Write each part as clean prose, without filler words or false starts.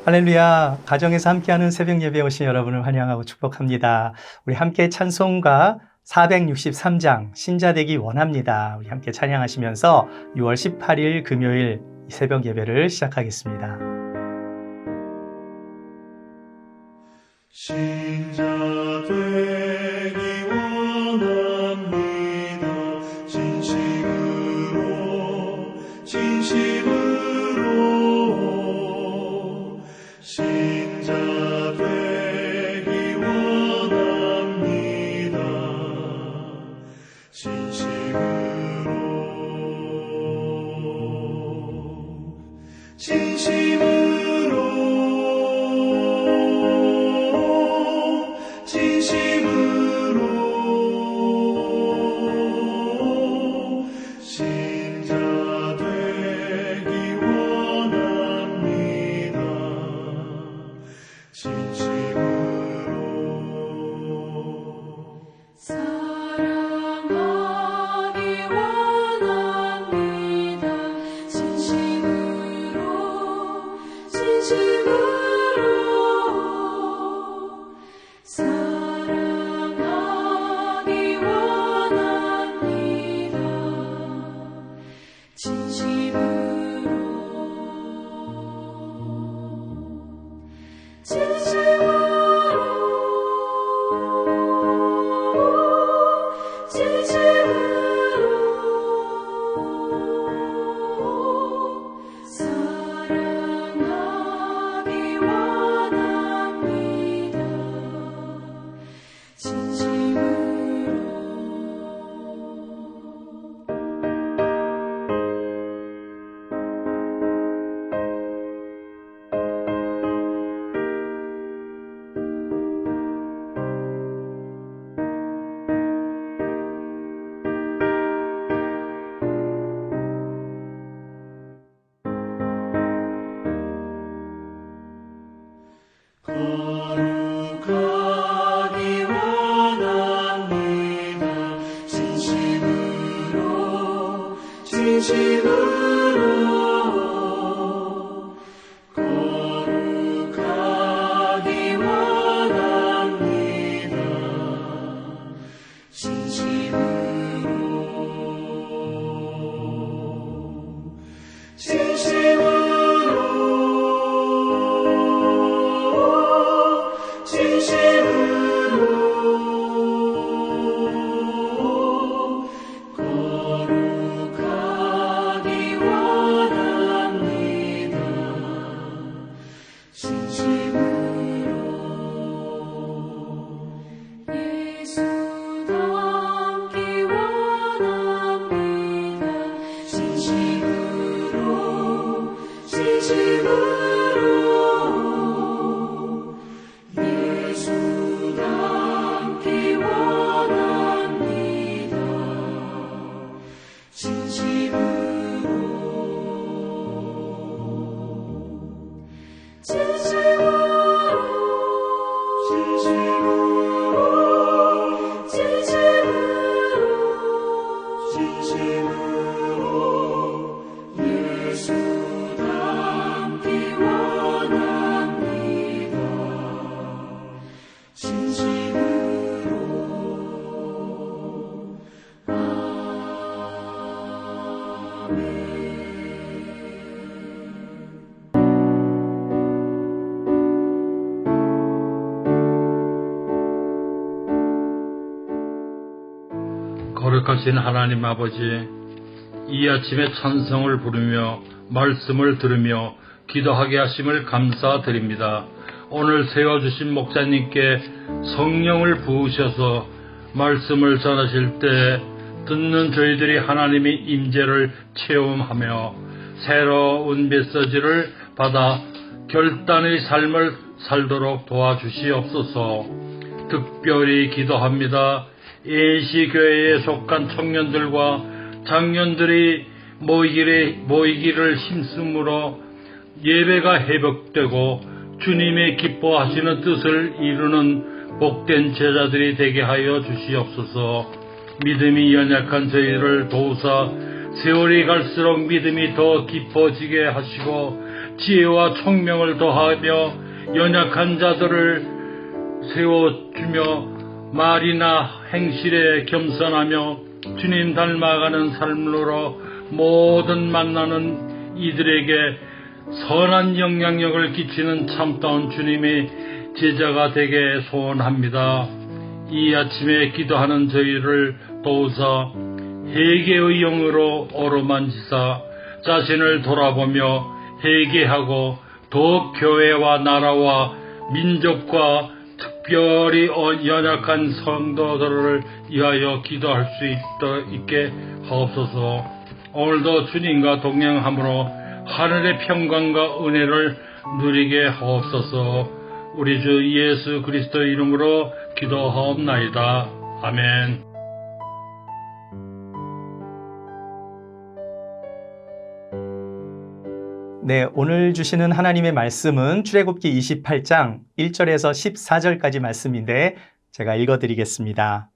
할렐루야. 가정에서 함께하는 새벽 예배에 오신 여러분을 환영하고 축복합니다. 우리 함께 찬송가 463장 신자되기 원합니다. 우리 함께 찬양하시면서 6월 18일 금요일 새벽 예배를 시작하겠습니다. 신자 되기 원합니다. 진심으로 신자 되기 원합니다. 진심으로 신자 되기 원합니다. 진심으로 사랑하기 원합니다. 진심으로 사랑하기 원합니다. 사랑하기 원합니다. 거룩하기 원합니다. 진심으로 거룩하기 원합니다. 거룩하기 원합니다. 예수 닮기 원합니다. 진심으로 예수 닮기 원합니다. 진심으로 예수 닮기 원합니다. 진심으로 아멘. 거룩하신 하나님 아버지, 이 아침에 찬송을 부르며 말씀을 들으며 기도하게 하심을 감사드립니다. 오늘 세워주신 목사님께 성령을 부으셔서 말씀을 전하실 때 듣는 저희들이 하나님의 임재를 체험하며 새로운 메시지를 받아 결단의 삶을 살도록 도와주시옵소서. 특별히 기도합니다. 예시교회에 속한 청년들과 장년들이 모이기를 힘쓰므로 예배가 회복되고 주님의 기뻐하시는 뜻을 이루는 복된 제자들이 되게 하여 주시옵소서. 믿음이 연약한 저희를 도우사 세월이 갈수록 믿음이 더 깊어지게 하시고 지혜와 총명을 더하며 연약한 자들을 세워주며 말이나 행실에 겸손하며 주님 닮아가는 삶으로 모든 만나는 이들에게 선한 영향력을 끼치는 참다운 주님의 제자가 되게 소원합니다. 이 아침에 기도하는 저희를 도우사 회개의 영으로 어루만지사 자신을 돌아보며 회개하고 더욱 교회와 나라와 민족과 특별히 연약한 성도들을 위하여 기도할 수 있게 하옵소서. 오늘도 주님과 동행함으로 하늘의 평강과 은혜를 누리게 하옵소서. 우리 주 예수 그리스도의 이름으로 기도하옵나이다. 아멘. 네, 오늘 주시는 하나님의 말씀은 출애굽기 28장 1절에서 14절까지 말씀인데 제가 읽어드리겠습니다.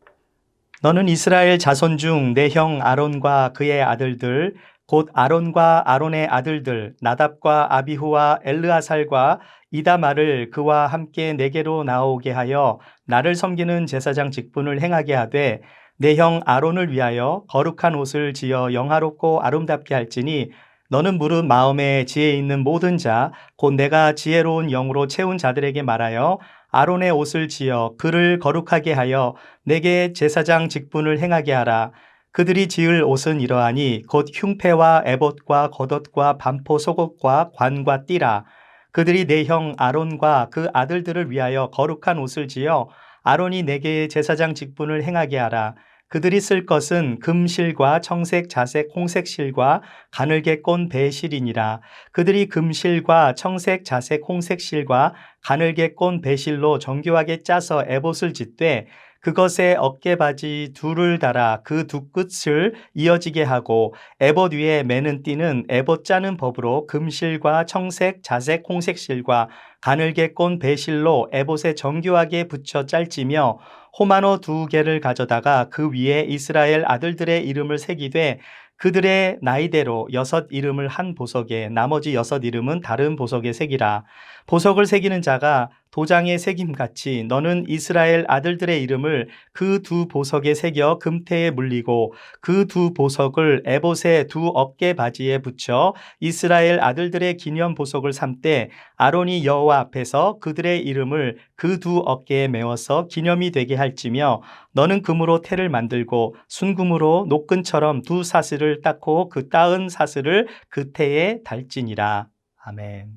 너는 이스라엘 자손 중 내 형 아론과 그의 아들들 곧 아론과 아론의 아들들 나답과 아비후와 엘르아살과 이다말을 그와 함께 내게로 나오게 하여 나를 섬기는 제사장 직분을 행하게 하되 내 형 아론을 위하여 거룩한 옷을 지어 영화롭고 아름답게 할지니 너는 무릇 마음에 지혜 있는 모든 자 곧 내가 지혜로운 영으로 채운 자들에게 말하여 아론의 옷을 지어 그를 거룩하게 하여 내게 제사장 직분을 행하게 하라. 그들이 지을 옷은 이러하니 곧 흉패와 에봇과 겉옷과 반포 속옷과 관과 띠라. 그들이 내 형 아론과 그 아들들을 위하여 거룩한 옷을 지어 아론이 내게 제사장 직분을 행하게 하라. 그들이 쓸 것은 금실과 청색, 자색, 홍색 실과 가늘게 꼰 배실이니라. 그들이 금실과 청색, 자색, 홍색 실과 가늘게 꼰 배실로 정교하게 짜서 에봇을 짓되 그것에 어깨바지 둘을 달아 그 두 끝을 이어지게 하고 에봇 위에 매는 띠는 에봇 짜는 법으로 금실과 청색, 자색, 홍색 실과 가늘게 꼰 배실로 에봇에 정교하게 붙여 짤지며 호마노 2개를 가져다가 그 위에 이스라엘 아들들의 이름을 새기되 그들의 나이대로 6 이름을 한 보석에 나머지 6 이름은 다른 보석에 새기라. 보석을 새기는 자가 도장에 새김같이 너는 이스라엘 아들들의 이름을 그 2 보석에 새겨 금태에 물리고 그 2 보석을 에봇의 2 어깨 바지에 붙여 이스라엘 아들들의 기념 보석을 삼되 아론이 여호와 앞에서 그들의 이름을 그 2 어깨에 메워서 기념이 되게 할지며 너는 금으로 태를 만들고 순금으로 노끈처럼 2 사슬을 닦고 그 따은 사슬을 그 태에 달지니라. 아멘.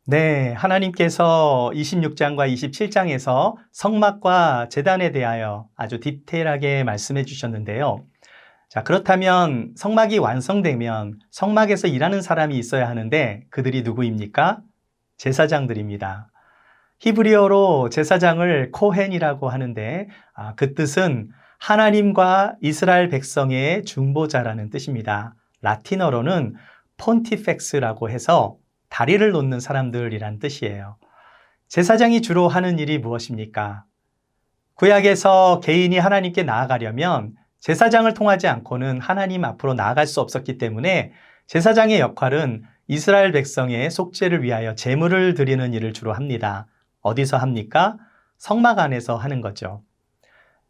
네, 하나님께서 26장과 27장에서 성막과 제단에 대하여 아주 디테일하게 말씀해 주셨는데요. 자, 그렇다면 성막이 완성되면 성막에서 일하는 사람이 있어야 하는데 그들이 누구입니까? 제사장들입니다. 히브리어로 제사장을 코헨이라고 하는데 그 뜻은 하나님과 이스라엘 백성의 중보자라는 뜻입니다. 라틴어로는 폰티펙스라고 해서 다리를 놓는 사람들이란 뜻이에요. 제사장이 주로 하는 일이 무엇입니까? 구약에서 개인이 하나님께 나아가려면 제사장을 통하지 않고는 하나님 앞으로 나아갈 수 없었기 때문에 제사장의 역할은 이스라엘 백성의 속죄를 위하여 제물을 드리는 일을 주로 합니다. 어디서 합니까? 성막 안에서 하는 거죠.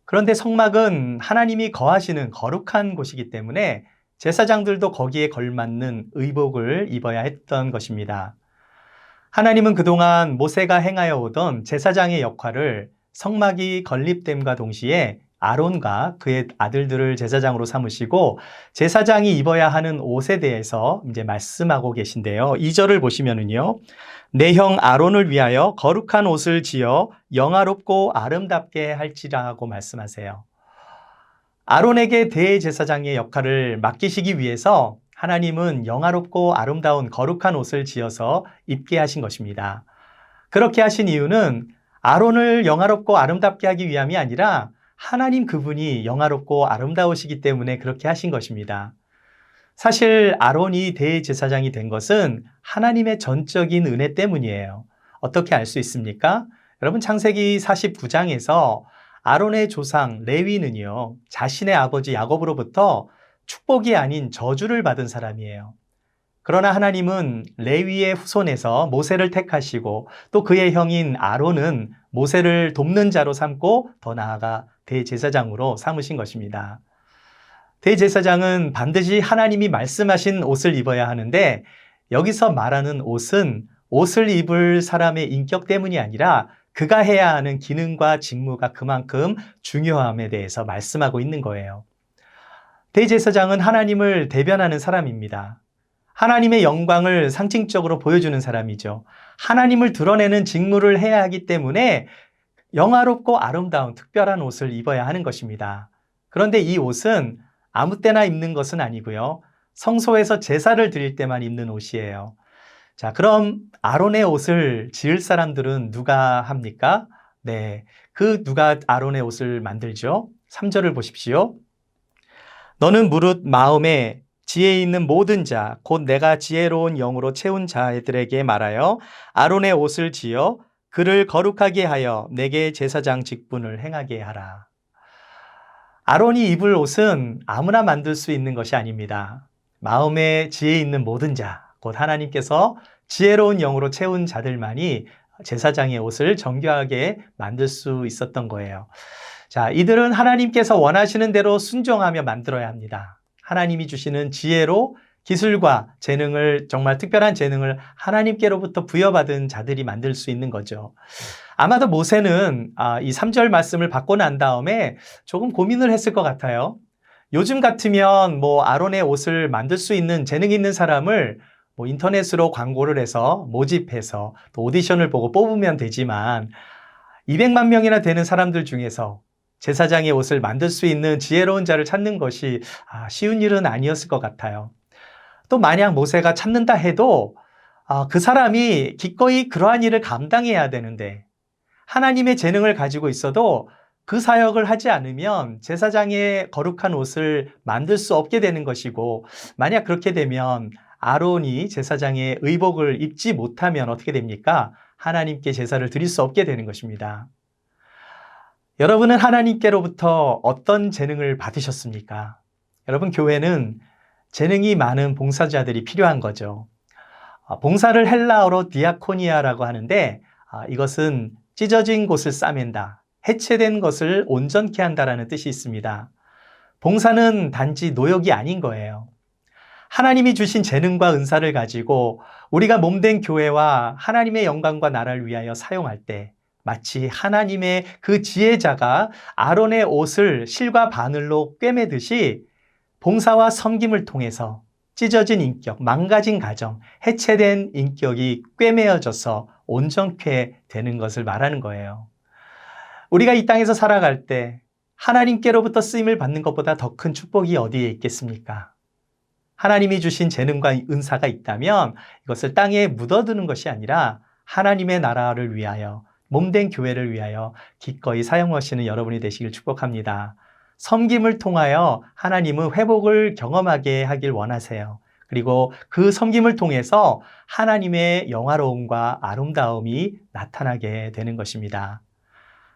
그런데 성막은 하나님이 거하시는 거룩한 곳이기 때문에 제사장들도 거기에 걸맞는 의복을 입어야 했던 것입니다. 하나님은 그동안 모세가 행하여 오던 제사장의 역할을 성막이 건립됨과 동시에 아론과 그의 아들들을 제사장으로 삼으시고 제사장이 입어야 하는 옷에 대해서 이제 말씀하고 계신데요. 2절을 보시면은요. 내 형 아론을 위하여 거룩한 옷을 지어 영화롭고 아름답게 할지라고 말씀하세요. 아론에게 대제사장의 역할을 맡기시기 위해서 하나님은 영화롭고 아름다운 거룩한 옷을 지어서 입게 하신 것입니다. 그렇게 하신 이유는 아론을 영화롭고 아름답게 하기 위함이 아니라 하나님 그분이 영화롭고 아름다우시기 때문에 그렇게 하신 것입니다. 사실 아론이 대제사장이 된 것은 하나님의 전적인 은혜 때문이에요. 어떻게 알 수 있습니까? 여러분 창세기 49장에서 아론의 조상 레위는요, 자신의 아버지 야곱으로부터 축복이 아닌 저주를 받은 사람이에요. 그러나 하나님은 레위의 후손에서 모세를 택하시고 또 그의 형인 아론은 모세를 돕는 자로 삼고 더 나아가 대제사장으로 삼으신 것입니다. 대제사장은 반드시 하나님이 말씀하신 옷을 입어야 하는데 여기서 말하는 옷은 옷을 입을 사람의 인격 때문이 아니라 그가 해야 하는 기능과 직무가 그만큼 중요함에 대해서 말씀하고 있는 거예요. 대제사장은 하나님을 대변하는 사람입니다. 하나님의 영광을 상징적으로 보여주는 사람이죠. 하나님을 드러내는 직무를 해야 하기 때문에 영화롭고 아름다운 특별한 옷을 입어야 하는 것입니다. 그런데 이 옷은 아무 때나 입는 것은 아니고요. 성소에서 제사를 드릴 때만 입는 옷이에요. 자, 그럼 아론의 옷을 지을 사람들은 누가 합니까? 네, 누가 아론의 옷을 만들죠? 3절을 보십시오. 너는 무릇 마음에 지혜 있는 모든 자, 곧 내가 지혜로운 영으로 채운 자들에게 말하여 아론의 옷을 지어 그를 거룩하게 하여 내게 제사장 직분을 행하게 하라. 아론이 입을 옷은 아무나 만들 수 있는 것이 아닙니다. 마음에 지혜 있는 모든 자, 곧 하나님께서 지혜로운 영으로 채운 자들만이 제사장의 옷을 정교하게 만들 수 있었던 거예요. 자, 이들은 하나님께서 원하시는 대로 순종하며 만들어야 합니다. 하나님이 주시는 지혜로 기술과 재능을, 정말 특별한 재능을 하나님께로부터 부여받은 자들이 만들 수 있는 거죠. 아마도 모세는 이 3절 말씀을 받고 난 다음에 조금 고민을 했을 것 같아요. 요즘 같으면 아론의 옷을 만들 수 있는 재능 있는 사람을 인터넷으로 광고를 해서 모집해서 또 오디션을 보고 뽑으면 되지만 200만 명이나 되는 사람들 중에서 제사장의 옷을 만들 수 있는 지혜로운 자를 찾는 것이 쉬운 일은 아니었을 것 같아요. 또 만약 모세가 찾는다 해도 그 사람이 기꺼이 그러한 일을 감당해야 되는데 하나님의 재능을 가지고 있어도 그 사역을 하지 않으면 제사장의 거룩한 옷을 만들 수 없게 되는 것이고, 만약 그렇게 되면 아론이 제사장의 의복을 입지 못하면 어떻게 됩니까? 하나님께 제사를 드릴 수 없게 되는 것입니다. 여러분은 하나님께로부터 어떤 재능을 받으셨습니까? 여러분, 교회는 재능이 많은 봉사자들이 필요한 거죠. 봉사를 헬라어로 디아코니아라고 하는데 이것은 찢어진 곳을 싸맨다, 해체된 것을 온전케 한다라는 뜻이 있습니다. 봉사는 단지 노역이 아닌 거예요. 하나님이 주신 재능과 은사를 가지고 우리가 몸된 교회와 하나님의 영광과 나라를 위하여 사용할 때 마치 하나님의 그 지혜자가 아론의 옷을 실과 바늘로 꿰매듯이 봉사와 섬김을 통해서 찢어진 인격, 망가진 가정, 해체된 인격이 꿰매어져서 온전케 되는 것을 말하는 거예요. 우리가 이 땅에서 살아갈 때 하나님께로부터 쓰임을 받는 것보다 더 큰 축복이 어디에 있겠습니까? 하나님이 주신 재능과 은사가 있다면 이것을 땅에 묻어두는 것이 아니라 하나님의 나라를 위하여, 몸된 교회를 위하여 기꺼이 사용하시는 여러분이 되시길 축복합니다. 섬김을 통하여 하나님은 회복을 경험하게 하길 원하세요. 그리고 그 섬김을 통해서 하나님의 영화로움과 아름다움이 나타나게 되는 것입니다.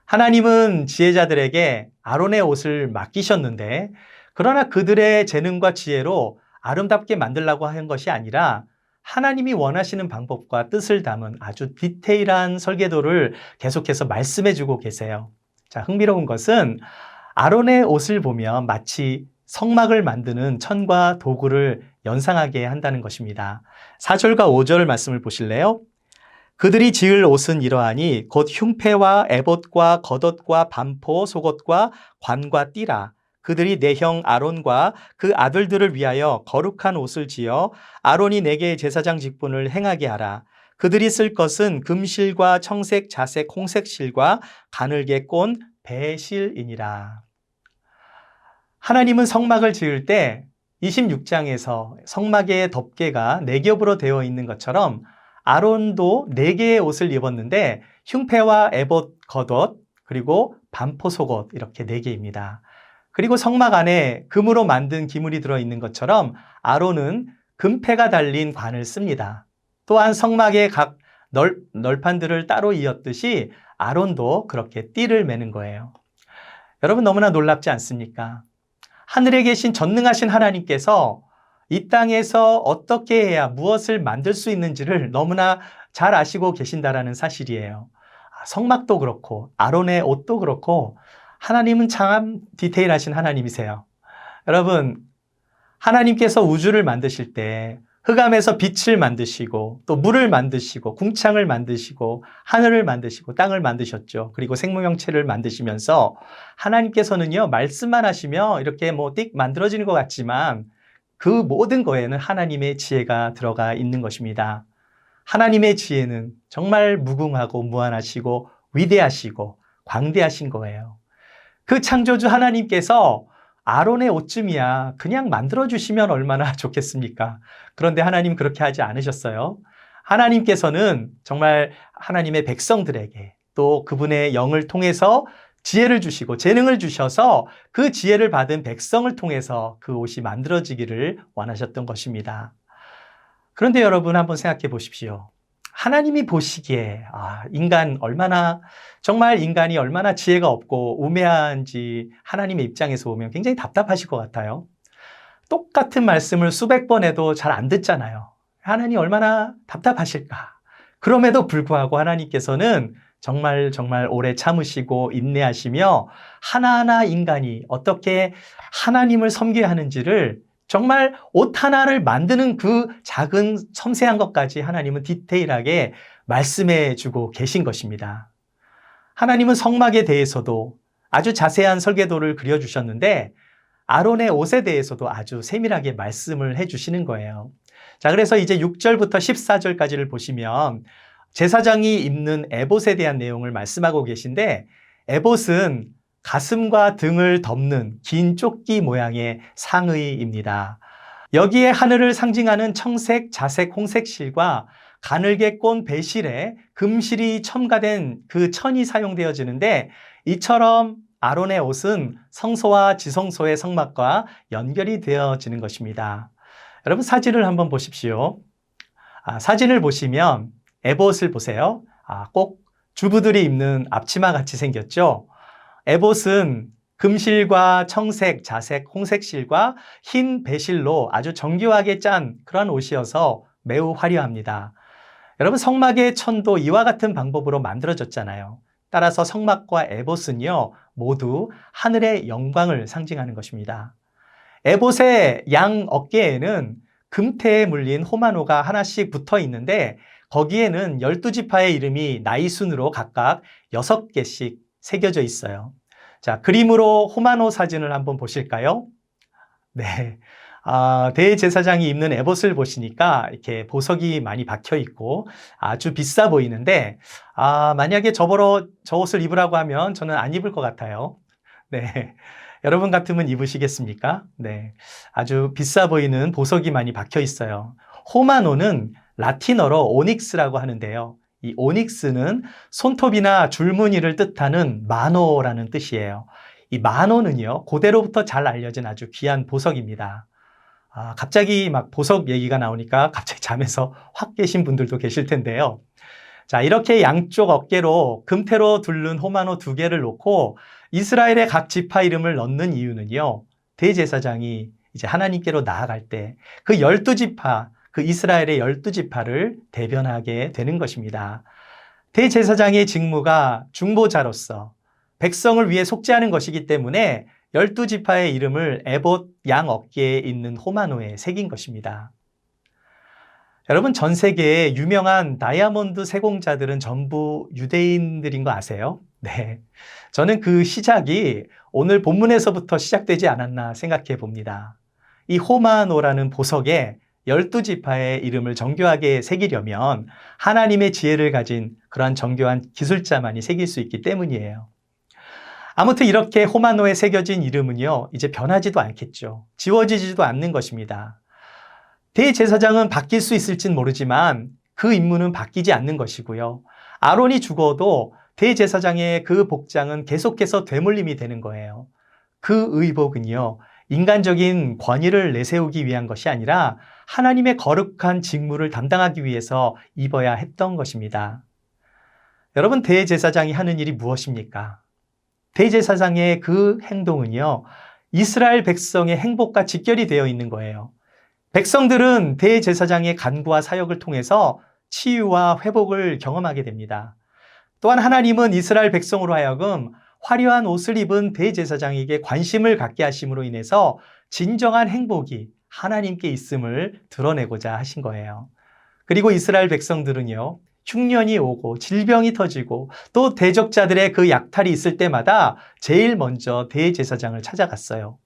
하나님은 지혜자들에게 아론의 옷을 맡기셨는데, 그러나 그들의 재능과 지혜로 아름답게 만들려고 하는 것이 아니라 하나님이 원하시는 방법과 뜻을 담은 아주 디테일한 설계도를 계속해서 말씀해 주고 계세요. 자, 흥미로운 것은 아론의 옷을 보면 마치 성막을 만드는 천과 도구를 연상하게 한다는 것입니다. 4절과 5절 말씀을 보실래요? 그들이 지을 옷은 이러하니 곧 흉패와 에봇과 겉옷과 반포, 속옷과 관과 띠라. 그들이 내 형 아론과 그 아들들을 위하여 거룩한 옷을 지어 아론이 내게 제사장 직분을 행하게 하라. 그들이 쓸 것은 금실과 청색, 자색, 홍색 실과 가늘게 꼰 배실이니라. 하나님은 성막을 지을 때 26장에서 성막의 덮개가 4겹으로 되어 있는 것처럼 아론도 4개의 옷을 입었는데 흉패와 에봇, 겉옷, 그리고 반포 속옷, 이렇게 4개입니다. 그리고 성막 안에 금으로 만든 기물이 들어있는 것처럼 아론은 금패가 달린 관을 씁니다. 또한 성막의 각 널판들을 따로 이었듯이 아론도 그렇게 띠를 매는 거예요. 여러분, 너무나 놀랍지 않습니까? 하늘에 계신 전능하신 하나님께서 이 땅에서 어떻게 해야 무엇을 만들 수 있는지를 너무나 잘 아시고 계신다라는 사실이에요. 성막도 그렇고 아론의 옷도 그렇고 하나님은 참 디테일하신 하나님이세요. 여러분, 하나님께서 우주를 만드실 때 흑암에서 빛을 만드시고 또 물을 만드시고 궁창을 만드시고 하늘을 만드시고 땅을 만드셨죠. 그리고 생명형체를 만드시면서 하나님께서는요, 말씀만 하시며 이렇게 뭐 띡 만들어지는 것 같지만 그 모든 거에는 하나님의 지혜가 들어가 있는 것입니다. 하나님의 지혜는 정말 무궁하고 무한하시고 위대하시고 광대하신 거예요. 그 창조주 하나님께서 아론의 옷쯤이야 그냥 만들어주시면 얼마나 좋겠습니까? 그런데 하나님 그렇게 하지 않으셨어요. 하나님께서는 정말 하나님의 백성들에게 또 그분의 영을 통해서 지혜를 주시고 재능을 주셔서 그 지혜를 받은 백성을 통해서 그 옷이 만들어지기를 원하셨던 것입니다. 그런데 여러분 한번 생각해 보십시오. 하나님이 보시기에 인간 얼마나 정말 인간이 얼마나 지혜가 없고 우매한지 하나님의 입장에서 보면 굉장히 답답하실 것 같아요. 똑같은 말씀을 수백 번 해도 잘 안 듣잖아요. 하나님 얼마나 답답하실까. 그럼에도 불구하고 하나님께서는 정말 오래 참으시고 인내하시며 하나하나 인간이 어떻게 하나님을 섬겨야 하는지를 정말 옷 하나를 만드는 그 작은 섬세한 것까지 하나님은 디테일하게 말씀해 주고 계신 것입니다. 하나님은 성막에 대해서도 아주 자세한 설계도를 그려주셨는데 아론의 옷에 대해서도 아주 세밀하게 말씀을 해주시는 거예요. 자, 그래서 이제 6절부터 14절까지를 보시면 제사장이 입는 에봇에 대한 내용을 말씀하고 계신데 에봇은 가슴과 등을 덮는 긴 조끼 모양의 상의입니다. 여기에 하늘을 상징하는 청색, 자색, 홍색 실과 가늘게 꼰 배실에 금실이 첨가된 그 천이 사용되어지는데 이처럼 아론의 옷은 성소와 지성소의 성막과 연결이 되어지는 것입니다. 여러분 사진을 한번 보십시오. 사진을 보시면 에봇을 보세요. 꼭 주부들이 입는 앞치마 같이 생겼죠. 에봇은 금실과 청색, 자색, 홍색 실과 흰 배실로 아주 정교하게 짠 그런 옷이어서 매우 화려합니다. 여러분 성막의 천도 이와 같은 방법으로 만들어졌잖아요. 따라서 성막과 에봇은요 모두 하늘의 영광을 상징하는 것입니다. 에봇의 양 어깨에는 금태에 물린 호마노가 하나씩 붙어 있는데 거기에는 12지파의 이름이 나이순으로 각각 6개씩 새겨져 있어요. 자, 그림으로 호마노 사진을 한번 보실까요? 네. 대제사장이 입는 에봇을 보시니까 이렇게 보석이 많이 박혀 있고 아주 비싸 보이는데, 만약에 저 옷을 입으라고 하면 저는 안 입을 것 같아요. 네. 여러분 같으면 입으시겠습니까? 네. 아주 비싸 보이는 보석이 많이 박혀 있어요. 호마노는 라틴어로 오닉스라고 하는데요. 이 오닉스는 손톱이나 줄무늬를 뜻하는 마노라는 뜻이에요. 이 마노는요, 고대로부터 잘 알려진 아주 귀한 보석입니다. 갑자기 막 보석 얘기가 나오니까 갑자기 잠에서 확 깨신 분들도 계실 텐데요. 자, 이렇게 양쪽 어깨로 금태로 둘른 호마노 2개를 놓고 이스라엘의 각 지파 이름을 넣는 이유는요, 대제사장이 이제 하나님께로 나아갈 때 그 12지파, 그 이스라엘의 12지파를 대변하게 되는 것입니다. 대제사장의 직무가 중보자로서 백성을 위해 속죄하는 것이기 때문에 12지파의 이름을 에봇 양 어깨에 있는 호마노에 새긴 것입니다. 여러분 전 세계의 유명한 다이아몬드 세공자들은 전부 유대인들인 거 아세요? 네, 저는 그 시작이 오늘 본문에서부터 시작되지 않았나 생각해 봅니다. 이 호마노라는 보석에 12지파의 이름을 정교하게 새기려면 하나님의 지혜를 가진 그러한 정교한 기술자만이 새길 수 있기 때문이에요. 아무튼 이렇게 호마노에 새겨진 이름은요, 이제 변하지도 않겠죠. 지워지지도 않는 것입니다. 대제사장은 바뀔 수 있을진 모르지만 그 임무는 바뀌지 않는 것이고요. 아론이 죽어도 대제사장의 그 복장은 계속해서 되물림이 되는 거예요. 그 의복은요, 인간적인 권위를 내세우기 위한 것이 아니라 하나님의 거룩한 직무를 담당하기 위해서 입어야 했던 것입니다. 여러분, 대제사장이 하는 일이 무엇입니까? 대제사장의 그 행동은요, 이스라엘 백성의 행복과 직결이 되어 있는 거예요. 백성들은 대제사장의 간구와 사역을 통해서 치유와 회복을 경험하게 됩니다. 또한 하나님은 이스라엘 백성으로 하여금 화려한 옷을 입은 대제사장에게 관심을 갖게 하심으로 인해서 진정한 행복이 하나님께 있음을 드러내고자 하신 거예요. 그리고 이스라엘 백성들은요, 흉년이 오고 질병이 터지고 또 대적자들의 그 약탈이 있을 때마다 제일 먼저 대제사장을 찾아갔어요.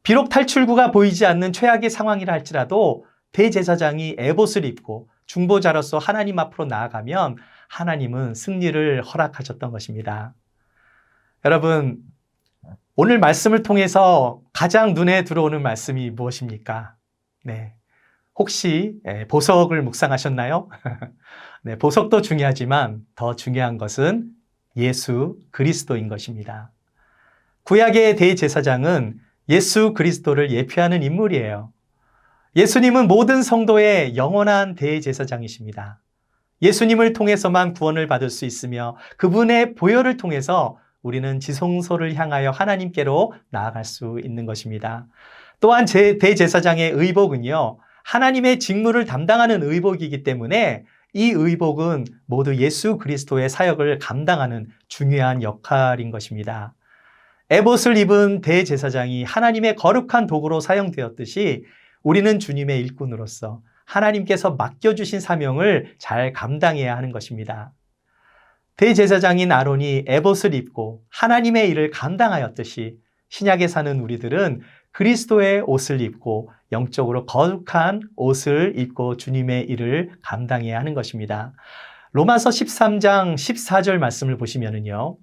비록 탈출구가 보이지 않는 최악의 상황이라 할지라도 대제사장이 에봇을 입고 중보자로서 하나님 앞으로 나아가면 하나님은 승리를 허락하셨던 것입니다. 여러분, 오늘 말씀을 통해서 가장 눈에 들어오는 말씀이 무엇입니까? 네. 혹시 보석을 묵상하셨나요? 네, 보석도 중요하지만 더 중요한 것은 예수 그리스도인 것입니다. 구약의 대제사장은 예수 그리스도를 예표하는 인물이에요. 예수님은 모든 성도의 영원한 대제사장이십니다. 예수님을 통해서만 구원을 받을 수 있으며 그분의 보혈을 통해서 우리는 지성소를 향하여 하나님께로 나아갈 수 있는 것입니다. 또한 대제사장의 의복은요, 하나님의 직무를 담당하는 의복이기 때문에 이 의복은 모두 예수 그리스도의 사역을 감당하는 중요한 역할인 것입니다. 에봇을 입은 대제사장이 하나님의 거룩한 도구로 사용되었듯이 우리는 주님의 일꾼으로서 하나님께서 맡겨주신 사명을 잘 감당해야 하는 것입니다. 대제사장인 아론이 에봇을 입고 하나님의 일을 감당하였듯이 신약에 사는 우리들은 그리스도의 옷을 입고 영적으로 거룩한 옷을 입고 주님의 일을 감당해야 하는 것입니다. 로마서 13장 14절 말씀을 보시면은요,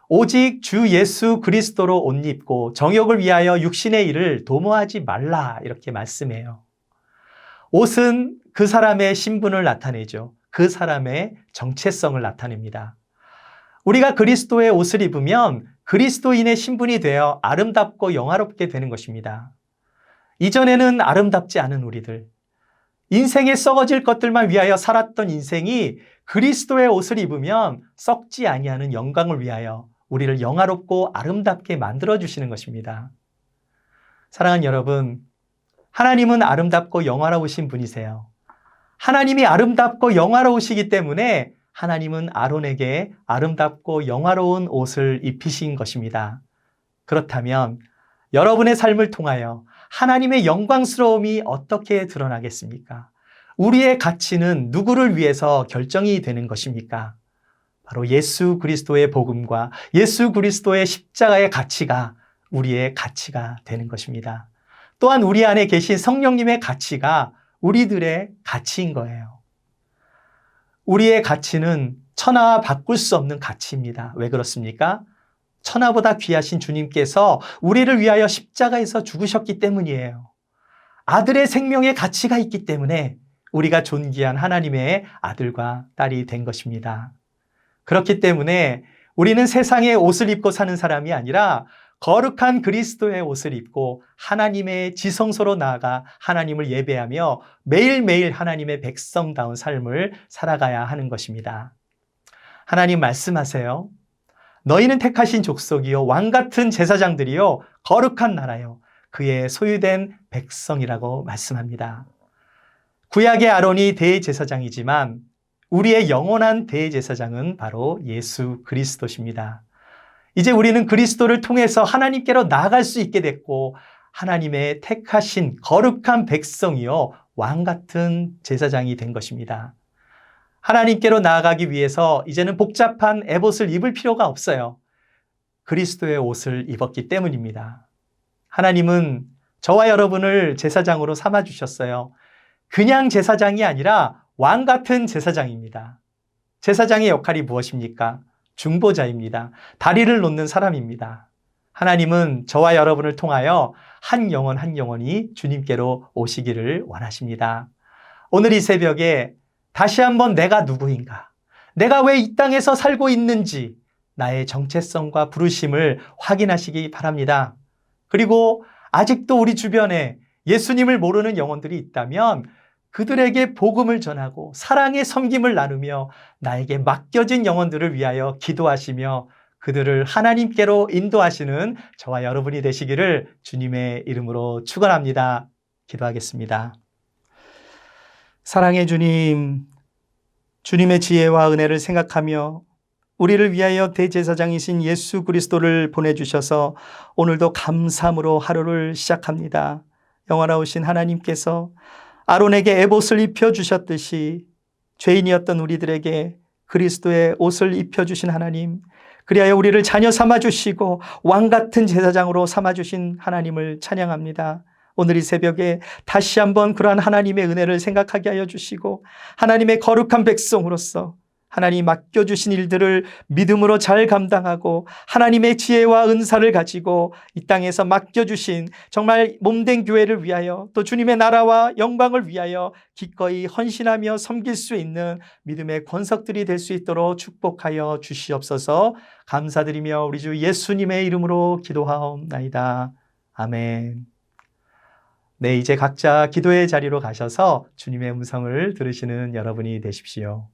오직 주 예수 그리스도로 옷 입고 정욕을 위하여 육신의 일을 도모하지 말라, 이렇게 말씀해요. 옷은 그 사람의 신분을 나타내죠. 그 사람의 정체성을 나타냅니다. 우리가 그리스도의 옷을 입으면 그리스도인의 신분이 되어 아름답고 영화롭게 되는 것입니다. 이전에는 아름답지 않은 우리들, 인생에 썩어질 것들만 위하여 살았던 인생이 그리스도의 옷을 입으면 썩지 아니하는 영광을 위하여 우리를 영화롭고 아름답게 만들어주시는 것입니다. 사랑하는 여러분, 하나님은 아름답고 영화로우신 분이세요. 하나님이 아름답고 영화로우시기 때문에 하나님은 아론에게 아름답고 영화로운 옷을 입히신 것입니다. 그렇다면 여러분의 삶을 통하여 하나님의 영광스러움이 어떻게 드러나겠습니까? 우리의 가치는 누구를 위해서 결정이 되는 것입니까? 바로 예수 그리스도의 복음과 예수 그리스도의 십자가의 가치가 우리의 가치가 되는 것입니다. 또한 우리 안에 계신 성령님의 가치가 우리들의 가치인 거예요. 우리의 가치는 천하와 바꿀 수 없는 가치입니다. 왜 그렇습니까? 천하보다 귀하신 주님께서 우리를 위하여 십자가에서 죽으셨기 때문이에요. 아들의 생명의 가치가 있기 때문에 우리가 존귀한 하나님의 아들과 딸이 된 것입니다. 그렇기 때문에 우리는 세상의 옷을 입고 사는 사람이 아니라 거룩한 그리스도의 옷을 입고 하나님의 지성소로 나아가 하나님을 예배하며 매일매일 하나님의 백성다운 삶을 살아가야 하는 것입니다. 하나님 말씀하세요. 너희는 택하신 족속이요 왕같은 제사장들이요 거룩한 나라요 그의 소유된 백성이라고 말씀합니다. 구약의 아론이 대제사장이지만 우리의 영원한 대제사장은 바로 예수 그리스도십니다. 이제 우리는 그리스도를 통해서 하나님께로 나아갈 수 있게 됐고 하나님의 택하신 거룩한 백성이요 왕같은 제사장이 된 것입니다. 하나님께로 나아가기 위해서 이제는 복잡한 에봇을 입을 필요가 없어요. 그리스도의 옷을 입었기 때문입니다. 하나님은 저와 여러분을 제사장으로 삼아주셨어요. 그냥 제사장이 아니라 왕같은 제사장입니다. 제사장의 역할이 무엇입니까? 중보자입니다. 다리를 놓는 사람입니다. 하나님은 저와 여러분을 통하여 한 영혼 한 영혼이 주님께로 오시기를 원하십니다. 오늘 이 새벽에 다시 한번 내가 누구인가? 내가 왜 이 땅에서 살고 있는지 나의 정체성과 부르심을 확인하시기 바랍니다. 그리고 아직도 우리 주변에 예수님을 모르는 영혼들이 있다면 그들에게 복음을 전하고 사랑의 섬김을 나누며 나에게 맡겨진 영혼들을 위하여 기도하시며 그들을 하나님께로 인도하시는 저와 여러분이 되시기를 주님의 이름으로 축원합니다. 기도하겠습니다. 사랑의 주님, 주님의 지혜와 은혜를 생각하며 우리를 위하여 대제사장이신 예수 그리스도를 보내주셔서 오늘도 감사함으로 하루를 시작합니다. 영원하신 하나님께서 아론에게 에봇을 입혀주셨듯이 죄인이었던 우리들에게 그리스도의 옷을 입혀주신 하나님, 그리하여 우리를 자녀 삼아주시고 왕같은 제사장으로 삼아주신 하나님을 찬양합니다. 오늘 이 새벽에 다시 한번 그러한 하나님의 은혜를 생각하게 하여 주시고 하나님의 거룩한 백성으로서 하나님 맡겨주신 일들을 믿음으로 잘 감당하고 하나님의 지혜와 은사를 가지고 이 땅에서 맡겨주신 정말 몸된 교회를 위하여 또 주님의 나라와 영광을 위하여 기꺼이 헌신하며 섬길 수 있는 믿음의 권석들이 될 수 있도록 축복하여 주시옵소서. 감사드리며 우리 주 예수님의 이름으로 기도하옵나이다. 아멘. 네, 이제 각자 기도의 자리로 가셔서 주님의 음성을 들으시는 여러분이 되십시오.